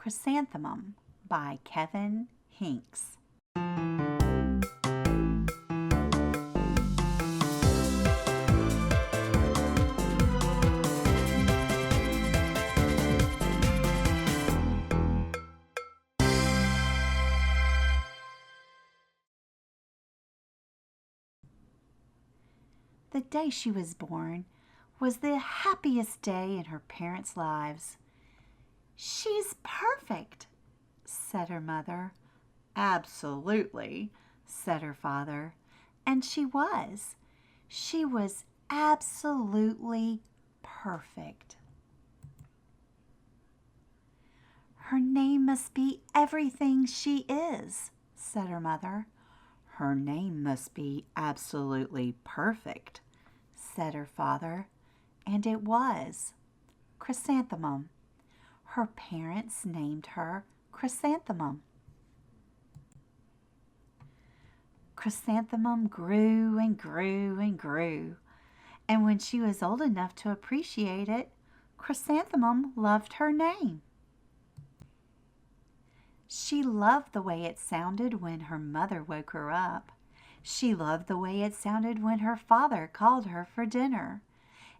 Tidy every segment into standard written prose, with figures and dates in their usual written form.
Chrysanthemum by Kevin Hinks. The day she was born was the happiest day in her parents' lives. "She's perfect," said her mother. "Absolutely," said her father. And she was. She was absolutely perfect. "Her name must be everything she is," said her mother. "Her name must be absolutely perfect," said her father. And it was. Chrysanthemum. Her parents named her Chrysanthemum. Chrysanthemum grew and grew and grew, and when she was old enough to appreciate it, Chrysanthemum loved her name. She loved the way it sounded when her mother woke her up. She loved the way it sounded when her father called her for dinner.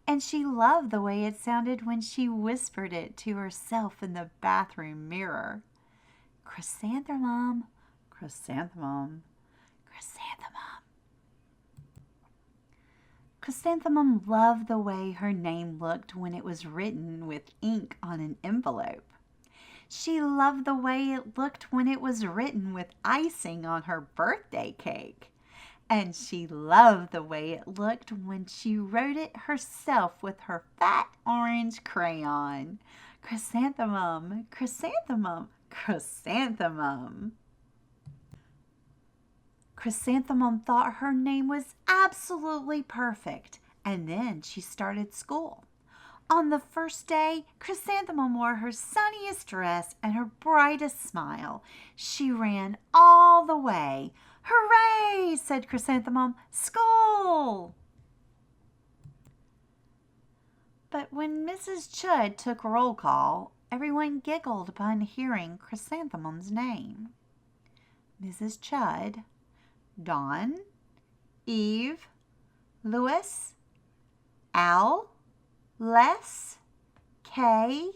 And she loved the way it sounded when she whispered it to herself in the bathroom mirror. Chrysanthemum, chrysanthemum, chrysanthemum. Chrysanthemum loved the way her name looked when it was written with ink on an envelope. She loved the way it looked when it was written with icing on her birthday cake. And she loved the way it looked when she wrote it herself with her fat orange crayon. Chrysanthemum, chrysanthemum, chrysanthemum. Chrysanthemum thought her name was absolutely perfect, and then she started school. On the first day, Chrysanthemum wore her sunniest dress and her brightest smile. She ran all the way. "Hooray!" said Chrysanthemum. "School!" But when Mrs. Chud took roll call, everyone giggled upon hearing Chrysanthemum's name. Mrs. Chud, Dawn, Eve, Louis, Al, Les, Kay,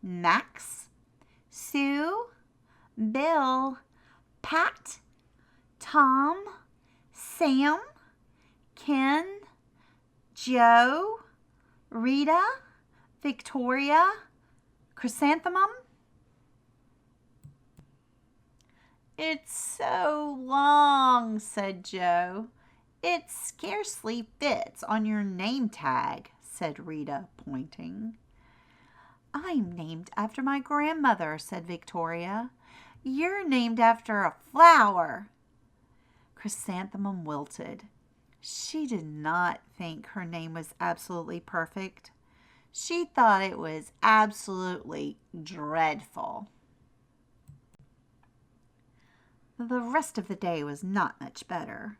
Max, Sue, Bill, Pat, Tom, Sam, Ken, Joe, Rita, Victoria, Chrysanthemum. "It's so long," said Joe. "It scarcely fits on your name tag," said Rita, pointing. "I'm named after my grandmother," said Victoria. "You're named after a flower." Chrysanthemum wilted. She did not think her name was absolutely perfect. She thought it was absolutely dreadful. The rest of the day was not much better.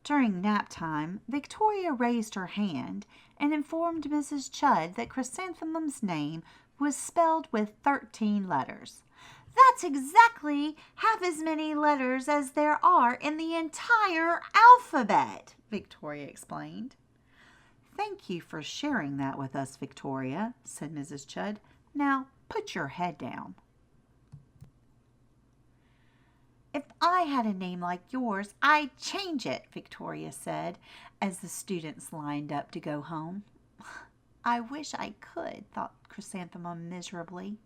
During nap time, Victoria raised her hand and informed Mrs. Chud that Chrysanthemum's name was spelled with 13 letters. "That's exactly half as many letters as there are in the entire alphabet," Victoria explained. "Thank you for sharing that with us, Victoria," said Mrs. Chud. "Now put your head down." "If I had a name like yours, I'd change it," Victoria said, as the students lined up to go home. "I wish I could," thought Chrysanthemum miserably.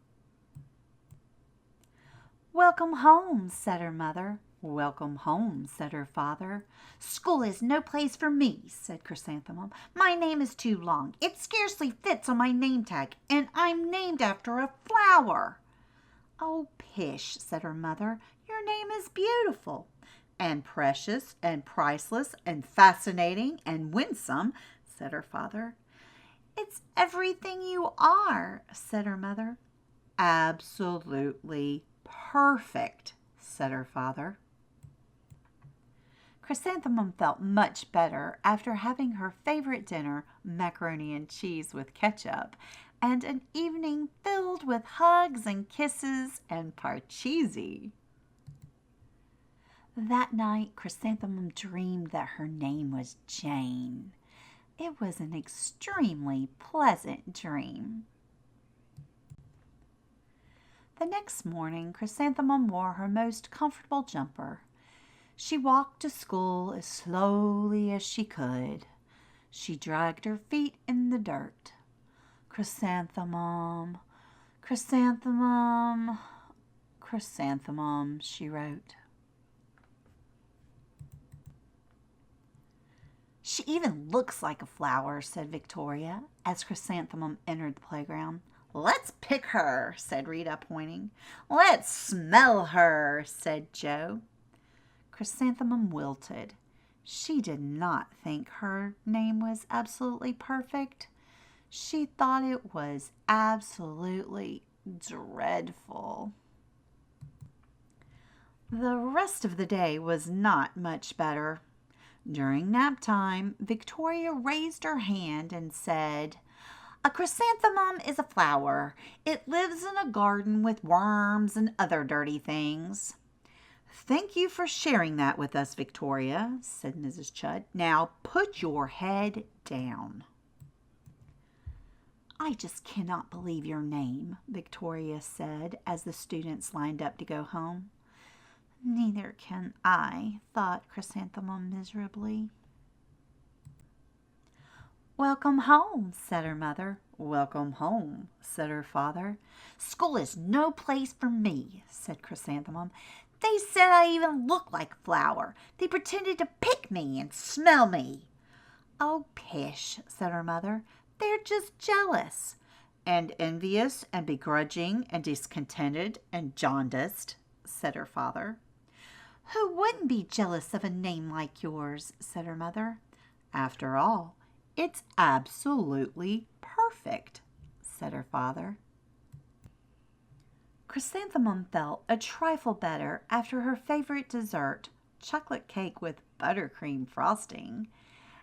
"Welcome home," said her mother. "Welcome home," said her father. "School is no place for me," said Chrysanthemum. "My name is too long. It scarcely fits on my name tag, and I'm named after a flower." "Oh, pish," said her mother. "Your name is beautiful." "And precious and priceless and fascinating and winsome," said her father. "It's everything you are," said her mother. "Absolutely perfect," said her father. Chrysanthemum felt much better after having her favorite dinner, macaroni and cheese with ketchup, and an evening filled with hugs and kisses and parcheesi. That night, Chrysanthemum dreamed that her name was Jane. It was an extremely pleasant dream. The next morning, Chrysanthemum wore her most comfortable jumper. She walked to school as slowly as she could. She dragged her feet in the dirt. Chrysanthemum, chrysanthemum, chrysanthemum, she wrote. She even looks like a flower, said Victoria, as Chrysanthemum entered the playground. Let's pick her, said Rita, pointing. Let's smell her, said Joe. Chrysanthemum wilted. She did not think her name was absolutely perfect. She thought it was absolutely dreadful. The rest of the day was not much better. During nap time, Victoria raised her hand and said, "A chrysanthemum is a flower. It lives in a garden with worms and other dirty things." "Thank you for sharing that with us, Victoria," said Mrs. Chudd. "Now put your head down." "I just cannot believe your name," Victoria said as the students lined up to go home. "Neither can I," thought Chrysanthemum miserably. "Welcome home," said her mother. "Welcome home," said her father. "School is no place for me," said Chrysanthemum. "They said I even looked like a flower. They pretended to pick me and smell me." "Oh, pish," said her mother. "They're just jealous." "And envious and begrudging and discontented and jaundiced," said her father. "Who wouldn't be jealous of a name like yours?" said her mother. "After all, it's absolutely perfect," said her father. Chrysanthemum felt a trifle better after her favorite dessert, chocolate cake with buttercream frosting,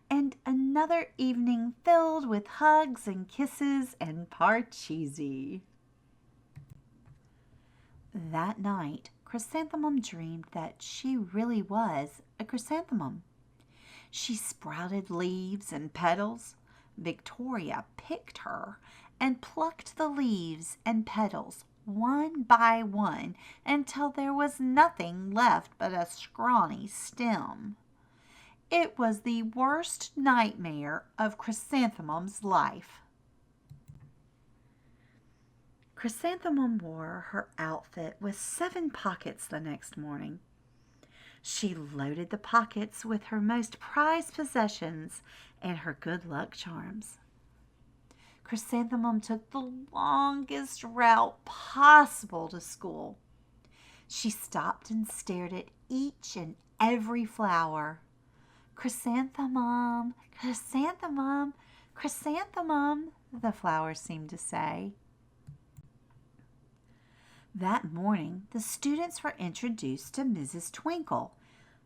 and another evening filled with hugs and kisses and parcheesi. That night, Chrysanthemum dreamed that she really was a chrysanthemum. She sprouted leaves and petals. Victoria picked her and plucked the leaves and petals one by one until there was nothing left but a scrawny stem. It was the worst nightmare of Chrysanthemum's life. Chrysanthemum wore her outfit with 7 pockets the next morning. She loaded the pockets with her most prized possessions and her good luck charms. Chrysanthemum took the longest route possible to school. She stopped and stared at each and every flower. "Chrysanthemum, chrysanthemum, chrysanthemum," the flowers seemed to say. That morning, the students were introduced to Mrs. Twinkle,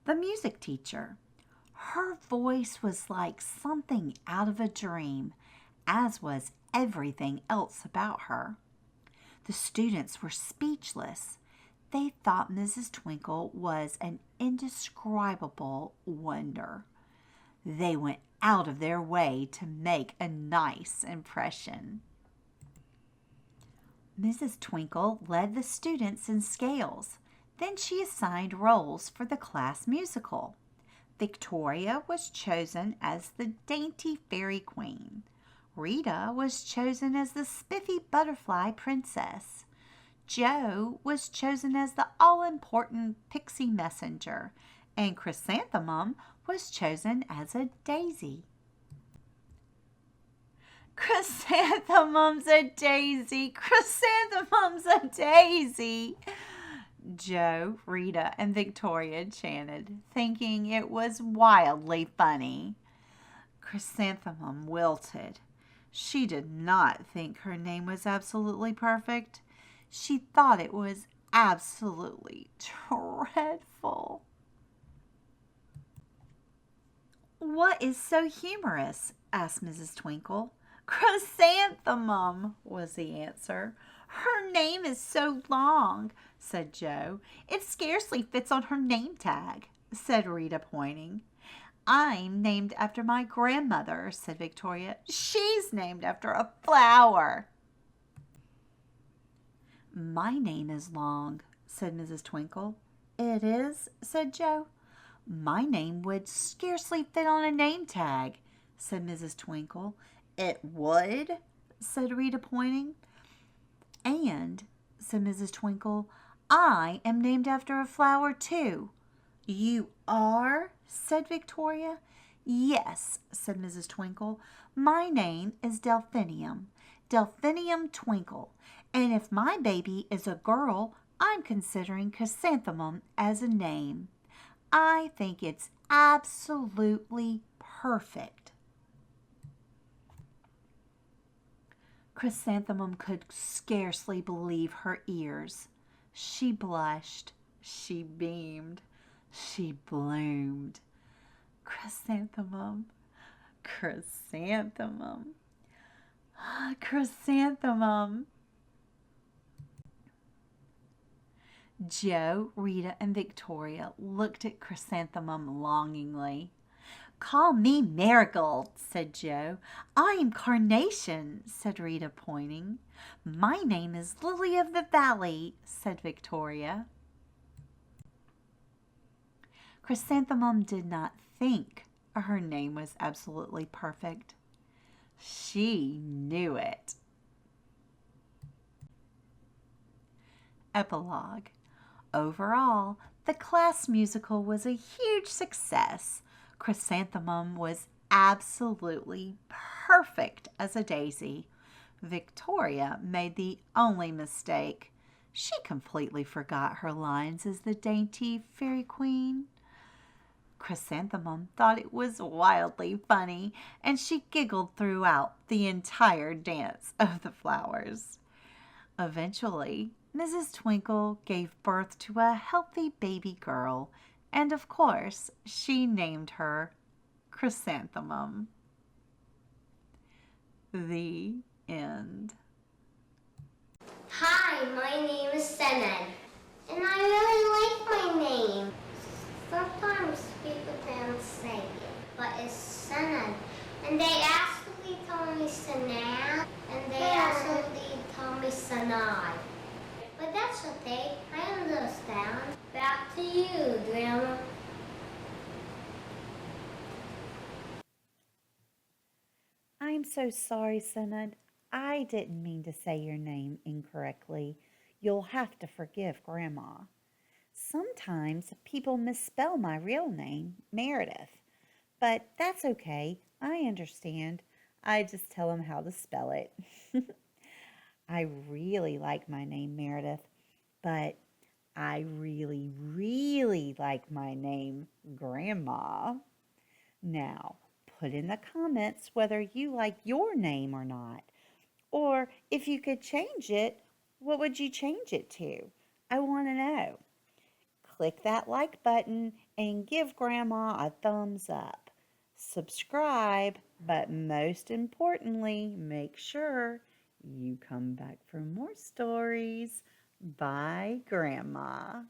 the music teacher. Her voice was like something out of a dream, as was everything else about her. The students were speechless. They thought Mrs. Twinkle was an indescribable wonder. They went out of their way to make a nice impression. Mrs. Twinkle led the students in scales. Then she assigned roles for the class musical. Victoria was chosen as the dainty fairy queen. Rita was chosen as the spiffy butterfly princess. Joe was chosen as the all-important pixie messenger. And Chrysanthemum was chosen as a daisy. "Chrysanthemum's a daisy! Chrysanthemum's a daisy!" Joe, Rita, and Victoria chanted, thinking it was wildly funny. Chrysanthemum wilted. She did not think her name was absolutely perfect. She thought it was absolutely dreadful. "What is so humorous?" asked Mrs. Twinkle. Chrysanthemum, was the answer. Her name is so long, said Joe. It scarcely fits on her name tag, said Rita, pointing. I'm named after my grandmother, said Victoria. She's named after a flower. My name is long, said Mrs. Twinkle. It is, said Joe. My name would scarcely fit on a name tag, said Mrs. Twinkle. It would, said Rita, pointing. And, said Mrs. Twinkle, I am named after a flower, too. You are? Said Victoria. Yes, said Mrs. Twinkle. My name is Delphinium. Delphinium Twinkle. And if my baby is a girl, I'm considering Chrysanthemum as a name. I think it's absolutely perfect. Chrysanthemum could scarcely believe her ears. She blushed. She beamed. She bloomed. Chrysanthemum, chrysanthemum, chrysanthemum. Joe, Rita, and Victoria looked at Chrysanthemum longingly. Call me Marigold, said Joe. I'm Carnation, said Rita, pointing. My name is Lily of the Valley, said Victoria. Chrysanthemum did not think her name was absolutely perfect. She knew it. Epilogue. Overall, the class musical was a huge success. Chrysanthemum was absolutely perfect as a daisy. Victoria made the only mistake. She completely forgot her lines as the dainty fairy queen. Chrysanthemum thought it was wildly funny, and she giggled throughout the entire dance of the flowers. Eventually, Mrs. Twinkle gave birth to a healthy baby girl, and of course, she named her Chrysanthemum. The end. Hi, my name is Sened, and I really like my name. Sometimes people don't say it, but it's Sened. And they actually call me Senad, and they actually call me Sanai. But that's okay, I understand. Back to you, Grandma. I'm so sorry, Synod. I didn't mean to say your name incorrectly. You'll have to forgive Grandma. Sometimes people misspell my real name, Meredith. But that's okay. I understand. I just tell them how to spell it. I really like my name, Meredith, but I really, really like my name, Grandma. Now, put in the comments whether you like your name or not. Or if you could change it, what would you change it to? I want to know. Click that like button and give Grandma a thumbs up. Subscribe, but most importantly, make sure you come back for more stories. Bye, Grandma.